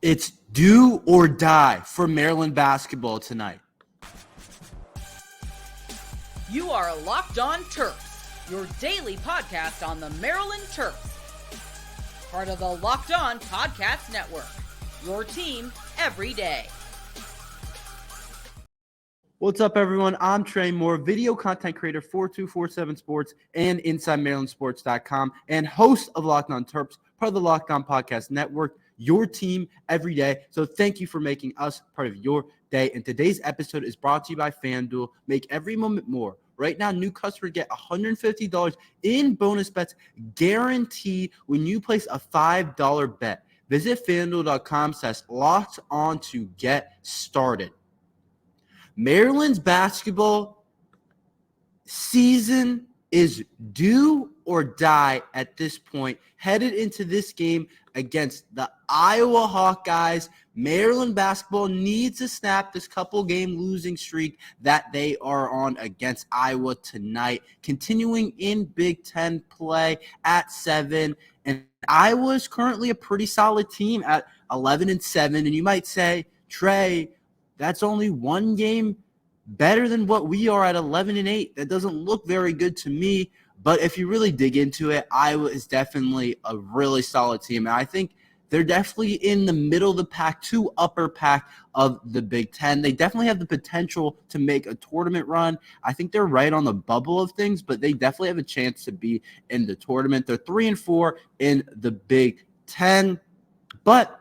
It's do or die for Maryland basketball tonight. You are Locked On Terps, your daily podcast on the Maryland Terps. Part of the Locked On Podcast Network, your team every day. What's up, everyone? I'm Tre Moore, video content creator for 247 Sports and InsideMarylandSports.com, and host of Locked On Terps, part of the Locked On Podcast Network, your team every day. So thank you for making us part of your day. And today's episode is brought to you by FanDuel. Make every moment more. Right now, new customers get $150 in bonus bets guaranteed when you place a $5 bet. Visit FanDuel.com/locked-on to get started. Maryland's basketball season is do or die at this point, headed into this game against the Iowa Hawkeyes. Maryland basketball needs to snap this couple-game losing streak that they are on against Iowa tonight, continuing in Big Ten play at 7. And Iowa is currently a pretty solid team at 11-7. And you might say, Trey, that's only one game better than what we are at 11-8. That doesn't look very good to me. But if you really dig into it, Iowa is definitely a really solid team. And I think they're definitely in the middle of the pack to upper pack of the Big Ten. They definitely have the potential to make a tournament run. I think they're right on the bubble of things, but they definitely have a chance to be in the tournament. They're 3-4 in the Big Ten. But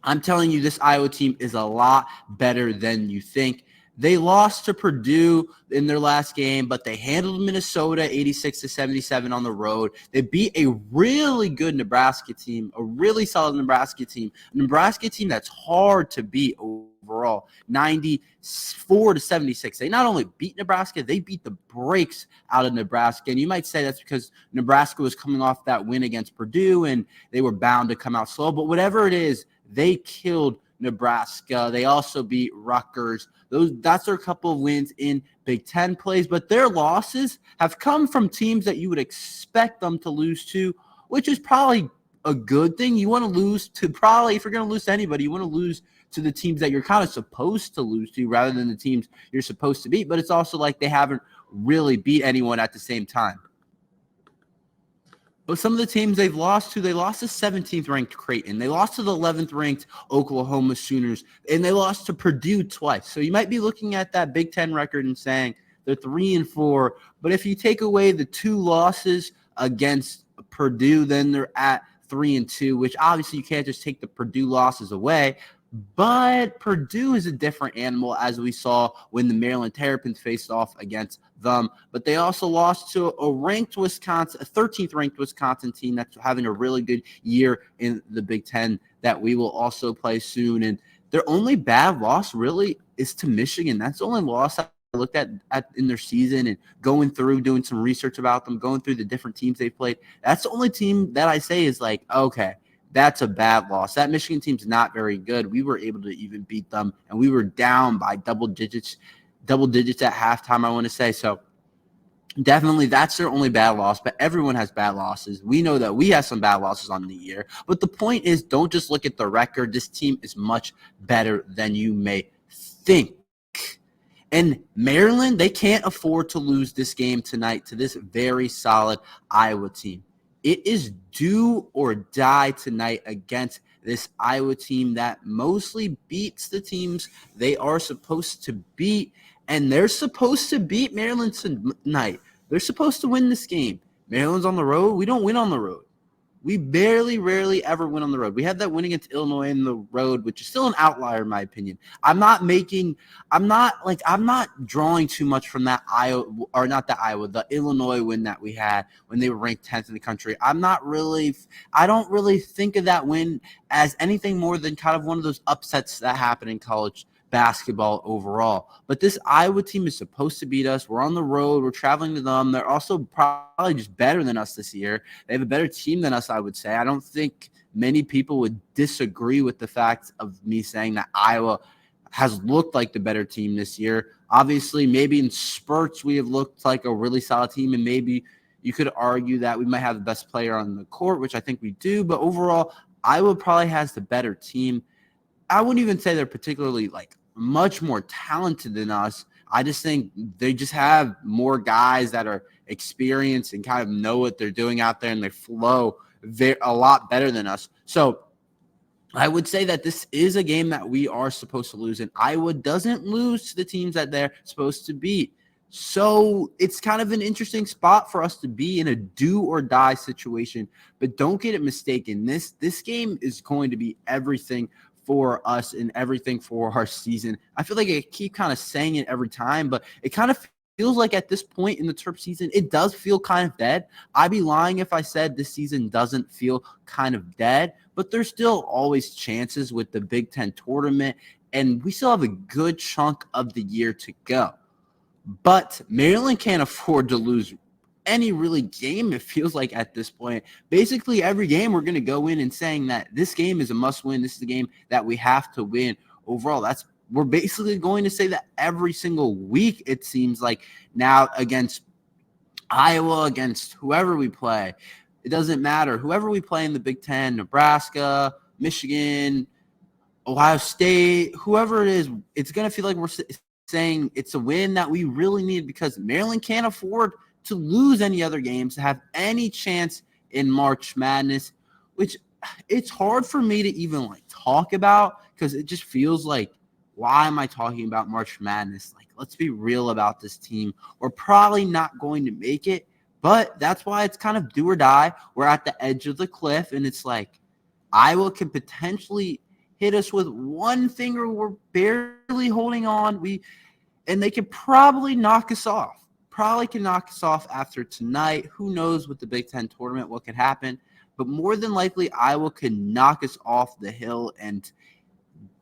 I'm telling you, this Iowa team is a lot better than you think. They lost to Purdue in their last game, but they handled Minnesota 86-77 on the road. They beat a really good Nebraska team, a really solid Nebraska team, a Nebraska team that's hard to beat overall, 94-76. They not only beat Nebraska, they beat the brakes out of Nebraska. And you might say that's because Nebraska was coming off that win against Purdue and they were bound to come out slow. But whatever it is, they killed Nebraska. They also beat Rutgers. That's their couple of wins in Big Ten plays, but their losses have come from teams that you would expect them to lose to, which is probably a good thing. You want to lose to probably, if you're going to lose to anybody, you want to lose to the teams that you're kind of supposed to lose to rather than the teams you're supposed to beat, but it's also like they haven't really beat anyone at the same time. But some of the teams they've lost to, they lost to 17th-ranked Creighton. They lost to the 11th-ranked Oklahoma Sooners. And they lost to Purdue twice. So you might be looking at that Big Ten record and saying they're 3-4. But if you take away the two losses against Purdue, then they're at 3-2, which obviously you can't just take the Purdue losses away. But Purdue is a different animal, as we saw when the Maryland Terrapins faced off against them. But they also lost to a 13th-ranked Wisconsin team that's having a really good year in the Big Ten that we will also play soon. And their only bad loss really is to Michigan. That's the only loss I looked at in their season and going through, doing some research about them, going through the different teams they've played. That's the only team that I say is like, okay, that's a bad loss. That Michigan team's not very good. We were able to even beat them, and we were down by double digits at halftime, I want to say. So definitely that's their only bad loss, but everyone has bad losses. We know that we have some bad losses on the year. But the point is, don't just look at the record. This team is much better than you may think. And Maryland, they can't afford to lose this game tonight to this very solid Iowa team. It is do or die tonight against this Iowa team that mostly beats the teams they are supposed to beat, and they're supposed to beat Maryland tonight. They're supposed to win this game. Maryland's on the road. We don't win on the road. We rarely ever win on the road. We had that win against Illinois in the road, which is still an outlier in my opinion. I'm not drawing too much from that the Illinois win that we had when they were ranked 10th in the country. I don't really think of that win as anything more than kind of one of those upsets that happen in college basketball overall. But this Iowa team is supposed to beat us. We're on the road. We're traveling to them. They're also probably just better than us this year. They have a better team than us, I would say. I don't think many people would disagree with the fact of me saying that Iowa has looked like the better team this year. Obviously, maybe in spurts we have looked like a really solid team, and maybe you could argue that we might have the best player on the court, which I think we do. But overall, Iowa probably has the better team. I wouldn't even say they're particularly like much more talented than us. I just think they just have more guys that are experienced and kind of know what they're doing out there, and they flow a lot better than us. So I would say that this is a game that we are supposed to lose, and Iowa doesn't lose to the teams that they're supposed to beat. So it's kind of an interesting spot for us to be in a do or die situation, but don't get it mistaken. This game is going to be everything for us and everything for our season. I feel like I keep kind of saying it every time, but it kind of feels like at this point in the Terp season, it does feel kind of dead. I'd be lying if I said this season doesn't feel kind of dead, but there's still always chances with the Big Ten tournament, and we still have a good chunk of the year to go. But Maryland can't afford to lose any really game, it feels like at this point. Basically, every game we're going to go in and saying that this game is a must-win. This is the game that we have to win overall. We're basically going to say that every single week, it seems like, now against Iowa, against whoever we play. It doesn't matter. Whoever we play in the Big Ten, Nebraska, Michigan, Ohio State, whoever it is, it's going to feel like we're saying it's a win that we really need, because Maryland can't afford to lose any other games to have any chance in March Madness, which it's hard for me to even like talk about, because it just feels like, why am I talking about March Madness? Like, let's be real about this team. We're probably not going to make it, but that's why it's kind of do or die. We're at the edge of the cliff, and it's like Iowa can potentially hit us with one finger. We're barely holding on. And they could probably knock us off. Probably can knock us off after tonight. Who knows with the Big Ten tournament what could happen. But more than likely, Iowa could knock us off the hill, and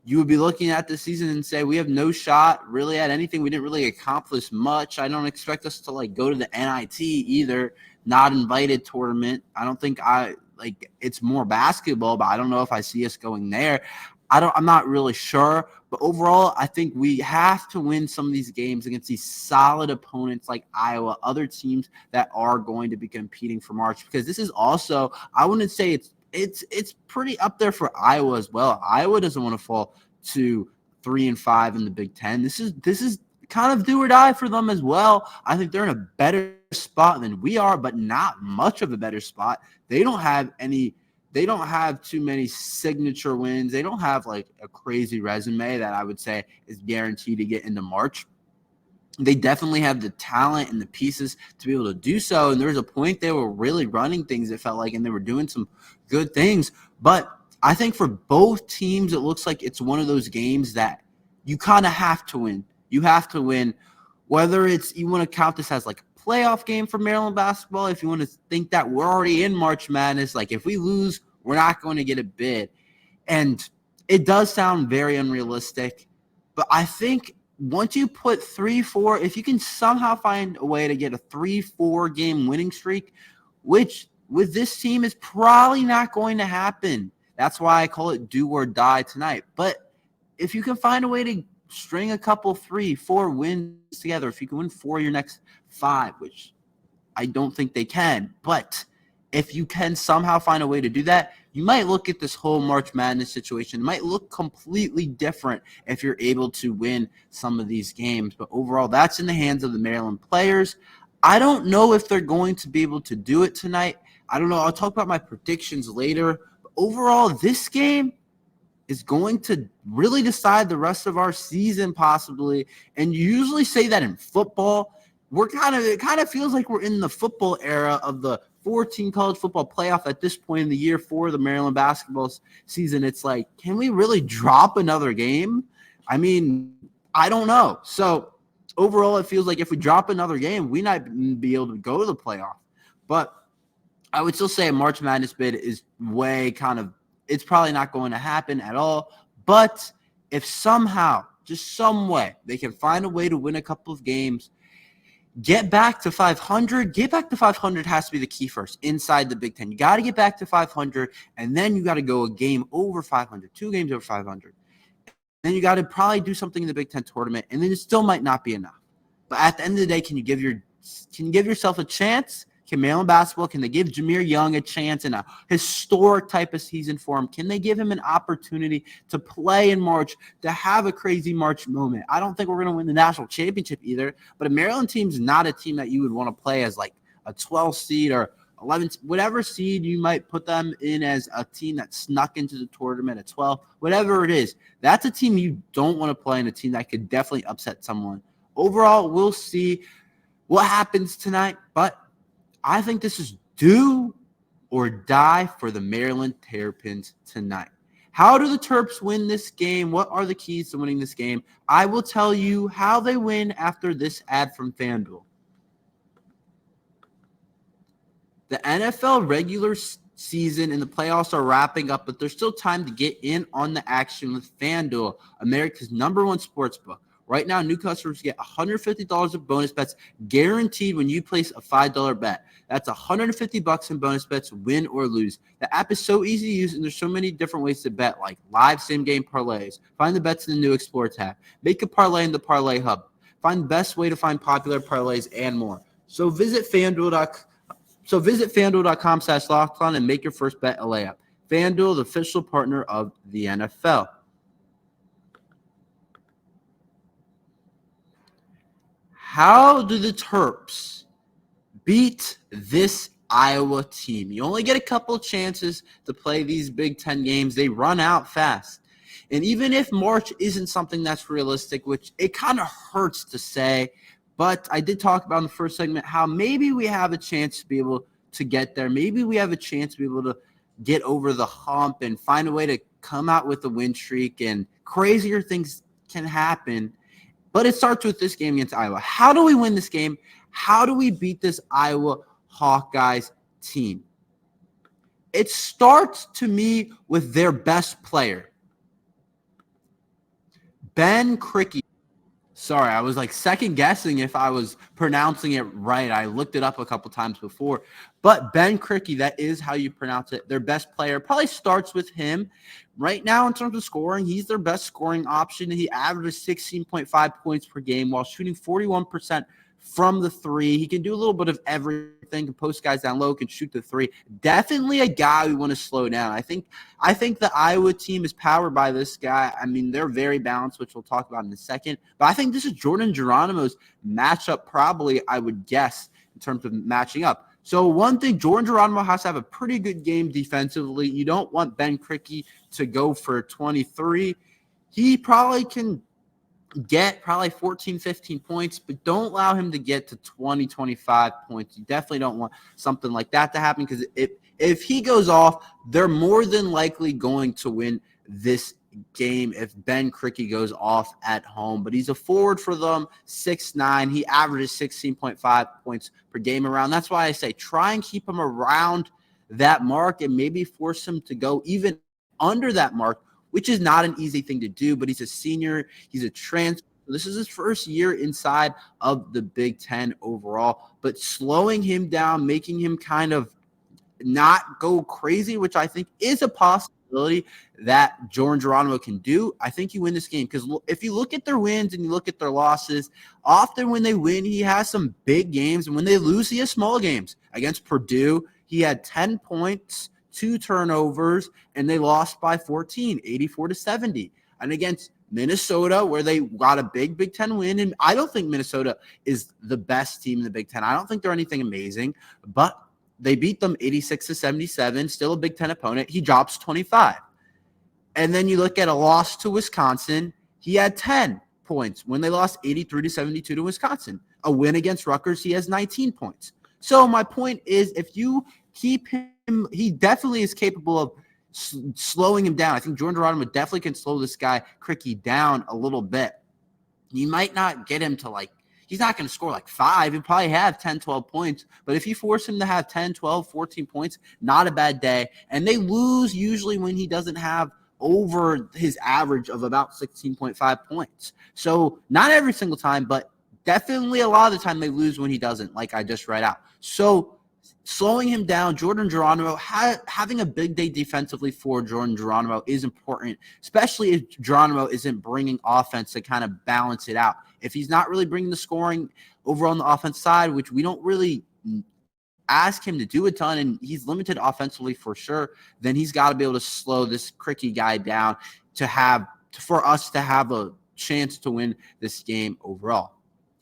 you would be looking at this season and say, we have no shot really at anything. We didn't really accomplish much. I don't expect us to like go to the NIT either, not invited tournament. I don't think it's more basketball, but I don't know if I see us going there. I'm not really sure, but overall, I think we have to win some of these games against these solid opponents like Iowa, other teams that are going to be competing for March, because this is also, I wouldn't say it's pretty up there for Iowa as well. Iowa doesn't want to fall to 3-5 in the Big Ten. This is kind of do or die for them as well. I think they're in a better spot than we are, but not much of a better spot. They don't have too many signature wins. They don't have like a crazy resume that I would say is guaranteed to get into March. They definitely have the talent and the pieces to be able to do so. And there was a point they were really running things, it felt like, and they were doing some good things. But I think for both teams, it looks like it's one of those games that you kind of have to win. You have to win, whether it's you want to count this as like a playoff game for Maryland basketball, if you want to think that we're already in March Madness, like if we lose, we're not going to get a bid. And it does sound very unrealistic, but I think once you put 3-4, if you can somehow find a way to get a 3-4 game winning streak, which with this team is probably not going to happen. That's why I call it do or die tonight. But if you can find a way to string a couple 3-4 wins together, if you can win 4 of your next 5, which I don't think they can, but if you can somehow find a way to do that, you might look at this whole March Madness situation. It might look completely different if you're able to win some of these games. But overall, that's in the hands of the Maryland players. I don't know if they're going to be able to do it tonight. I don't know. I'll talk about my predictions later. But overall, this game is going to really decide the rest of our season possibly. And you usually say that in football. It kind of feels like we're in the football era of the 14 college football playoff at this point in the year for the Maryland basketball season. It's like, can we really drop another game? I mean, I don't know. So overall, it feels like if we drop another game, we might be able to go to the playoff. But I would still say a March Madness bid is it's probably not going to happen at all. But if somehow, just some way, they can find a way to win a couple of games, get back to 500. Get back to 500 has to be the key first inside the Big Ten. You got to get back to 500, and then you got to go a game over 500, 2 games over 500. Then you got to probably do something in the Big Ten tournament, and then it still might not be enough. But at the end of the day, can you give yourself a chance? Can Maryland basketball, can they give Jameer Young a chance in a historic type of season for him? Can they give him an opportunity to play in March, to have a crazy March moment? I don't think we're going to win the national championship either, but a Maryland team's not a team that you would want to play as like a 12 seed or 11, whatever seed you might put them in as a team that snuck into the tournament at 12, whatever it is. That's a team you don't want to play in, a team that could definitely upset someone. Overall, we'll see what happens tonight, but I think this is do or die for the Maryland Terrapins tonight. How do the Terps win this game? What are the keys to winning this game? I will tell you how they win after this ad from FanDuel. The NFL regular season and the playoffs are wrapping up, but there's still time to get in on the action with FanDuel, America's #1 sportsbook. Right now, new customers get $150 of bonus bets guaranteed when you place a $5 bet. That's $150 in bonus bets, win or lose. The app is so easy to use, and there's so many different ways to bet, like live same-game parlays. Find the bets in the new Explore tab. Make a parlay in the Parlay Hub. Find the best way to find popular parlays and more. So visit FanDuel.com/lockedon and make your first bet a layup. FanDuel, the official partner of the NFL. How do the Terps beat this Iowa team? You only get a couple chances to play these Big Ten games. They run out fast. And even if March isn't something that's realistic, which it kind of hurts to say, but I did talk about in the first segment how maybe we have a chance to be able to get there. Maybe we have a chance to be able to get over the hump and find a way to come out with a win streak, and crazier things can happen. But it starts with this game against Iowa. How do we win this game? How do we beat this Iowa Hawkeyes team? It starts, to me, with their best player, Ben Krikke. Sorry, I was like second guessing if I was pronouncing it right. I looked it up a couple times before. But Ben Krikke, that is how you pronounce it. Their best player probably starts with him. Right now, in terms of scoring, he's their best scoring option. He averages 16.5 points per game while shooting 41% from the three. He can do a little bit of everything, can post guys down low, can shoot the three. Definitely a guy we want to slow down. I think the Iowa team is powered by this guy. I mean, they're very balanced, which we'll talk about in a second. But I think this is Jordan Geronimo's matchup, probably, I would guess, in terms of matching up. So one thing, Jordan Geronimo has to have a pretty good game defensively. You don't want Ben Krikke to go for 23. He probably can get 14, 15 points, but don't allow him to get to 20, 25 points. You definitely don't want something like that to happen, because if he goes off, they're more than likely going to win this game if Ben Krikke goes off at home. But he's a forward for them, 6'9". He averages 16.5 points per game around. That's why I say try and keep him around that mark and maybe force him to go even under that mark, which is not an easy thing to do. But he's a senior. He's a transfer. This is his first year inside of the Big Ten overall. But slowing him down, making him kind of not go crazy, which I think is a possibility that Jordan Geronimo can do. I think you win this game, because if you look at their wins and you look at their losses, often when they win, he has some big games, and when they lose, he has small games. Against Purdue, he had 10 points, 2 turnovers, and they lost by 14, 84-70. And against Minnesota, where they got a big Ten win, and I don't think Minnesota is the best team in the Big Ten. I don't think they're anything amazing, but they beat them 86-77, still a Big Ten opponent. He drops 25. And then you look at a loss to Wisconsin. He had 10 points when they lost 83-72 to Wisconsin. A win against Rutgers, he has 19 points. So my point is, if you keep him, he definitely is capable of slowing him down. I think Jordan Geronimo definitely can slow this guy Krikke down a little bit. You might not get him to he's not going to score 5. He'll probably have 10, 12 points. But if you force him to have 10, 12, 14 points, not a bad day. And they lose usually when he doesn't have over his average of about 16.5 points. So not every single time, but definitely a lot of the time they lose when he doesn't, like I just read out. So slowing him down, Jordan Geronimo, having a big day defensively for Jordan Geronimo is important, especially if Geronimo isn't bringing offense to kind of balance it out. If he's not really bringing the scoring over on the offense side, which we don't really ask him to do a ton, and he's limited offensively for sure, then he's got to be able to slow this Cricky guy down for us to have a chance to win this game overall.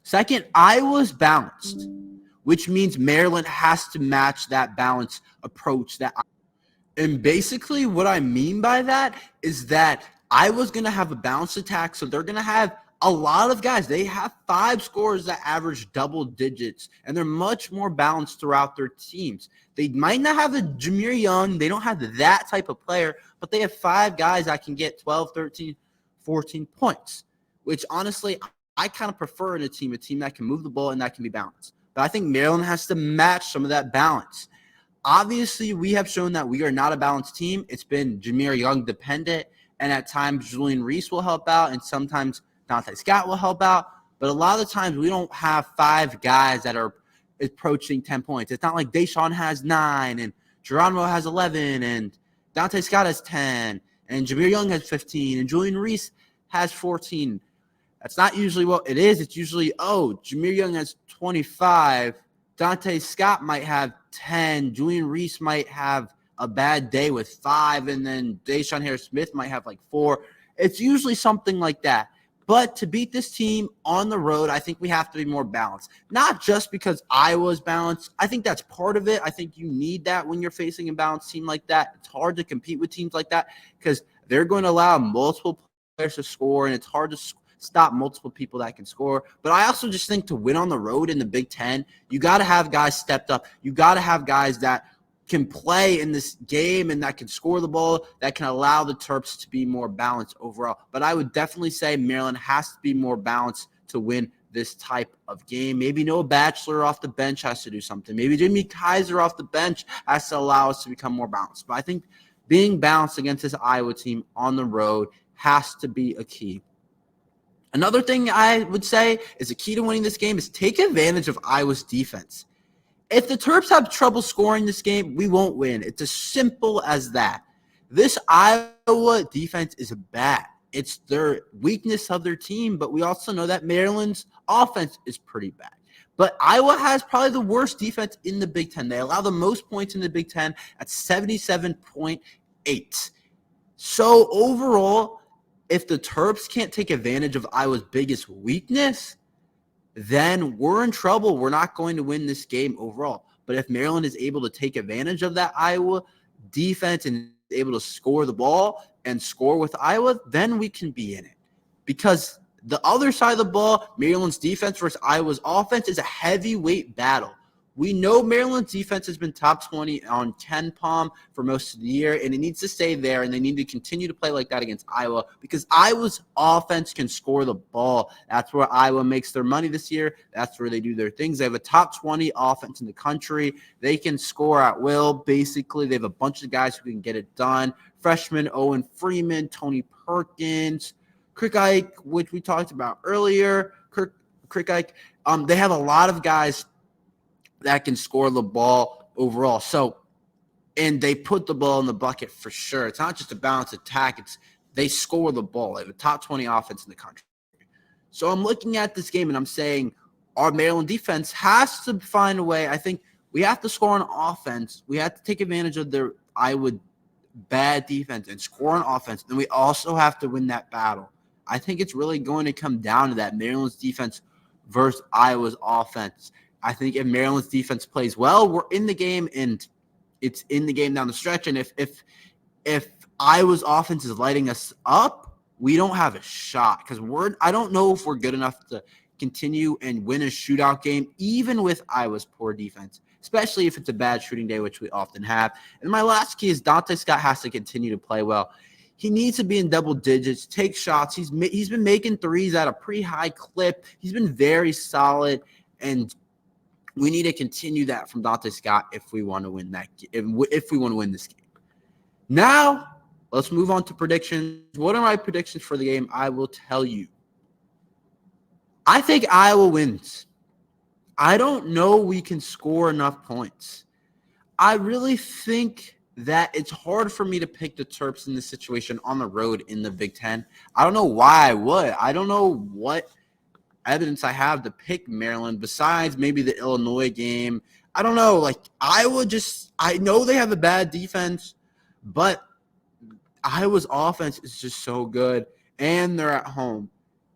Second, Iowa's balanced, which means Maryland has to match that balanced approach. And basically what I mean by that is that Iowa's going to have a balanced attack, so they're going to have a lot of guys. They have 5 scorers that average double digits, and they're much more balanced throughout their teams. They might not have a Jameer Young. They don't have that type of player, but they have 5 guys that can get 12, 13, 14 points, which honestly I kind of prefer in a team that can move the ball and that can be balanced. But I think Maryland has to match some of that balance. Obviously, we have shown that we are not a balanced team. It's been Jameer Young dependent, and at times Julian Reese will help out, and sometimes Dante Scott will help out. But a lot of the times we don't have 5 guys that are approaching 10 points. It's not like Deshaun has 9, and Geronimo has 11, and Dante Scott has 10, and Jameer Young has 15, and Julian Reese has 14. That's not usually what it is. It's usually, Jameer Young has 25. Dante Scott might have 10. Julian Reese might have a bad day with 5. And then Deshaun Harris-Smith might have like 4. It's usually something like that. But to beat this team on the road, I think we have to be more balanced. Not just because Iowa's balanced. I think that's part of it. I think you need that when you're facing a balanced team like that. It's hard to compete with teams like that because they're going to allow multiple players to score, and it's hard to stop multiple people that can score. But I also just think to win on the road in the Big Ten, you got to have guys stepped up. You got to have guys that can play in this game and that can score the ball, that can allow the Terps to be more balanced overall. But I would definitely say Maryland has to be more balanced to win this type of game. Maybe Noah Batchelor off the bench has to do something. Maybe Jimmy Kaiser off the bench has to allow us to become more balanced. But I think being balanced against this Iowa team on the road has to be a key. Another thing I would say is a key to winning this game is take advantage of Iowa's defense. If the Terps have trouble scoring this game, we won't win. It's as simple as that. This Iowa defense is bad. It's their weakness of their team, but we also know that Maryland's offense is pretty bad. But Iowa has probably the worst defense in the Big Ten. They allow the most points in the Big Ten at 77.8. So overall, if the Terps can't take advantage of Iowa's biggest weakness, then we're in trouble. We're not going to win this game overall. But if Maryland is able to take advantage of that Iowa defense and able to score the ball and score with Iowa, then we can be in it. Because the other side of the ball, Maryland's defense versus Iowa's offense, is a heavyweight battle. We know Maryland's defense has been top 20 on Ken Palm for most of the year, and it needs to stay there, and they need to continue to play like that against Iowa because Iowa's offense can score the ball. That's where Iowa makes their money this year. That's where they do their things. They have a top 20 offense in the country. They can score at will, basically. They have a bunch of guys who can get it done. Freshman Owen Freeman, Tony Perkins, Crick Ike, which we talked about earlier. Crick Ike. They have a lot of guys that can score the ball overall. And they put the ball in the bucket for sure. It's not just a balanced attack. They score the ball. They have a top 20 offense in the country. So I'm looking at this game and I'm saying our Maryland defense has to find a way. I think we have to score on offense. We have to take advantage of their Iowa bad defense and score on offense. And we also have to win that battle. I think it's really going to come down to that Maryland's defense versus Iowa's offense. I think if Maryland's defense plays well, we're in the game, and it's in the game down the stretch. And if Iowa's offense is lighting us up, we don't have a shot because I don't know if we're good enough to continue and win a shootout game, even with Iowa's poor defense, especially if it's a bad shooting day, which we often have. And my last key is Dante Scott has to continue to play well. He needs to be in double digits, take shots. He's been making threes at a pretty high clip. He's been very solid, and we need to continue that from Dante Scott if we want to win if we want to win this game. Now, let's move on to predictions. What are my predictions for the game? I will tell you. I think Iowa wins. I don't know we can score enough points. I really think that it's hard for me to pick the Terps in this situation on the road in the Big Ten. I don't know why I would. I don't know what evidence I have to pick Maryland besides maybe the Illinois game. I don't know. Like, Iowa I know they have a bad defense, but Iowa's offense is just so good, and they're at home.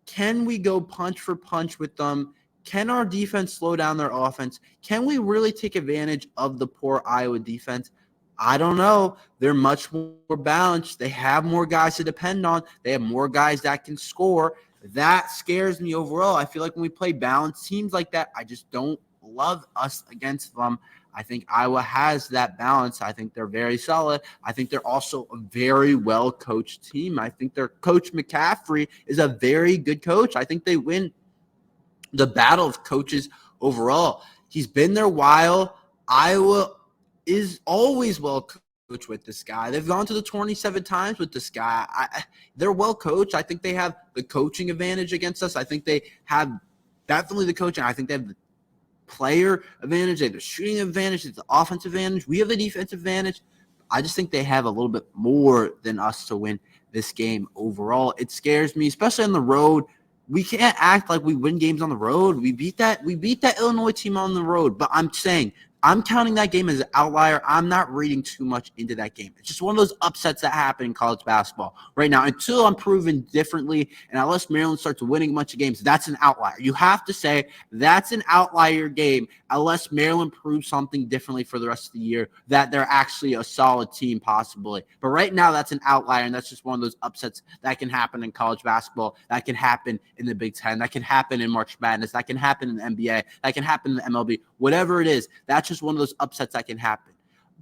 Can we go punch for punch with them? Can our defense slow down their offense? Can we really take advantage of the poor Iowa defense? I don't know. They're much more balanced. They have more guys to depend on. They have more guys that can score. That scares me overall. I feel like when we play balanced teams like that, I just don't love us against them. I think Iowa has that balance. I think they're very solid. I think they're also a very well-coached team. I think their coach McCaffrey is a very good coach. I think they win the battle of coaches overall. He's been there a while. Iowa is always well coached with this guy. They've gone to the 27 times with this guy. They're well coached. I think they have the coaching advantage against us. I think they have definitely the coaching. I think they have the player advantage. They have the shooting advantage. It's the offensive advantage. We have the defensive advantage. I just think they have a little bit more than us to win this game overall. It scares me, especially on the road. We can't act like we win games on the road. We beat that Illinois team on the road. But I'm saying I'm counting that game as an outlier. I'm not reading too much into that game. It's just one of those upsets that happen in college basketball right now. Until I'm proven differently, and unless Maryland starts winning a bunch of games, that's an outlier. You have to say that's an outlier game unless Maryland proves something differently for the rest of the year, that they're actually a solid team possibly. But right now, that's an outlier, and that's just one of those upsets that can happen in college basketball, that can happen in the Big Ten, that can happen in March Madness, that can happen in the NBA, that can happen in the MLB, whatever it is. That's just one of those upsets that can happen.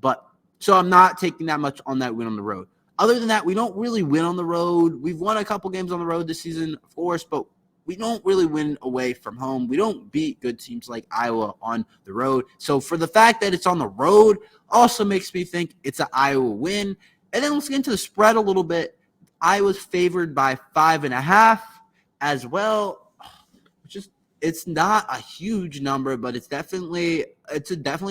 But so I'm not taking that much on that win on the road. Other than that, we don't really win on the road. We've won a couple games on the road this season, of course, but we don't really win away from home. We don't beat good teams like Iowa on the road. So for the fact that it's on the road also makes me think it's an Iowa win. And then let's get into the spread a little bit. Iowa's favored by 5.5 as well, which is it's not a huge number, but it's definitely a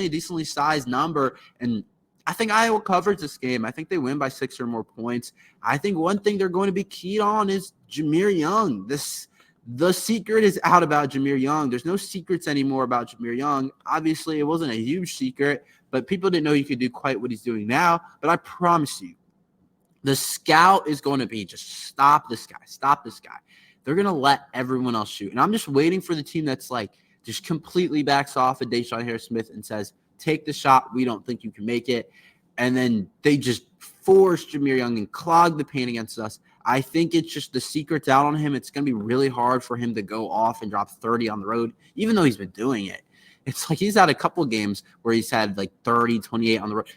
decently sized number. And I think Iowa covers this game. I think they win by 6 or more points. I think one thing they're going to be keyed on is Jahmir Young. The secret is out about Jahmir Young. There's no secrets anymore about Jahmir Young. Obviously, it wasn't a huge secret, but people didn't know he could do quite what he's doing now. But I promise you, the scout is going to be just stop this guy. Stop this guy. They're going to let everyone else shoot. And I'm just waiting for the team that's like just completely backs off of Deshaun Harris-Smith and says, take the shot. We don't think you can make it. And then they just force Jahmir Young and clog the paint against us. I think it's just the secret's out on him. It's going to be really hard for him to go off and drop 30 on the road, even though he's been doing it. It's like he's had a couple games where he's had like 30, 28 on the road.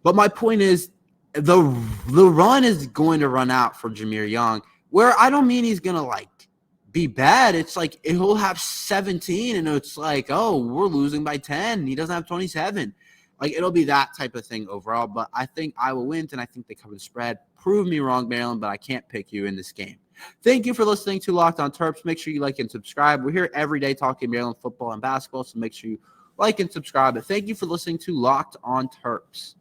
But my point is the run is going to run out for Jahmir Young, where I don't mean he's going to like be bad. It's like he'll have 17 and it's like, oh, we're losing by 10. He doesn't have 27. Like, it'll be that type of thing overall. But I think Iowa wins, and I think they cover the spread. Prove me wrong, Maryland, but I can't pick you in this game. Thank you for listening to Locked on Terps. Make sure you like and subscribe. We're here every day talking Maryland football and basketball, so make sure you like and subscribe. But thank you for listening to Locked on Terps.